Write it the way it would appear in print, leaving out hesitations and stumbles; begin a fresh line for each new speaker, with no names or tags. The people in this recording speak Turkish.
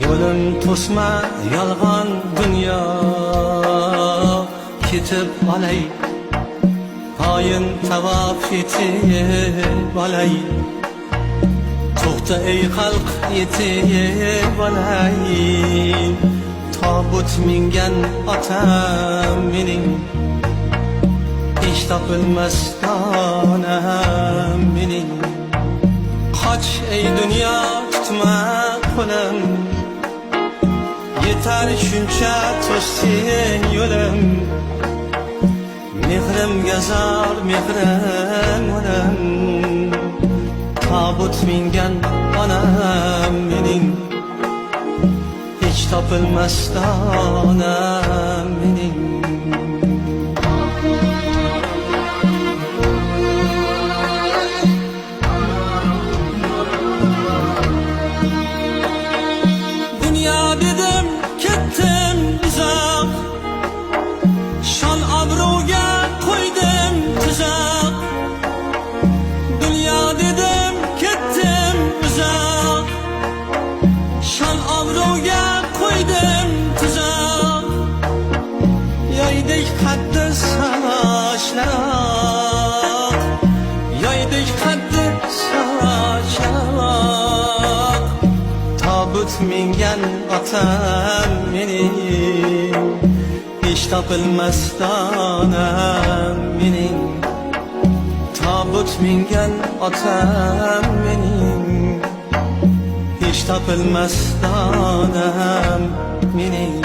Yo'lim to'sma yolg'on dunyo, ketib olay xoin tavof etib olay. To'xta ey xalq yetib olay, tobut mingan otam mening, hech topilmas donam mening. Qoch ey dunyo tutma qo'lim, yetar shuncha to'sding yo'lim. Mehrimga zor mehrim o'lim, tobut mingan onam mening, hech topilmas donam mening. Dünya dedim ketdim uzoq, shon obro'ga qo'ydim tuzoq. Dünya dedim ketdim uzoq, shon obro'ga qo'ydim tuzoq. Yoydek qaddi saloshlar, yoydek qaddi saloshlar. Tobut mingan otam mening, hech topilmas donam mening. Tobut mingan otam mening, hech topilmas donam mening.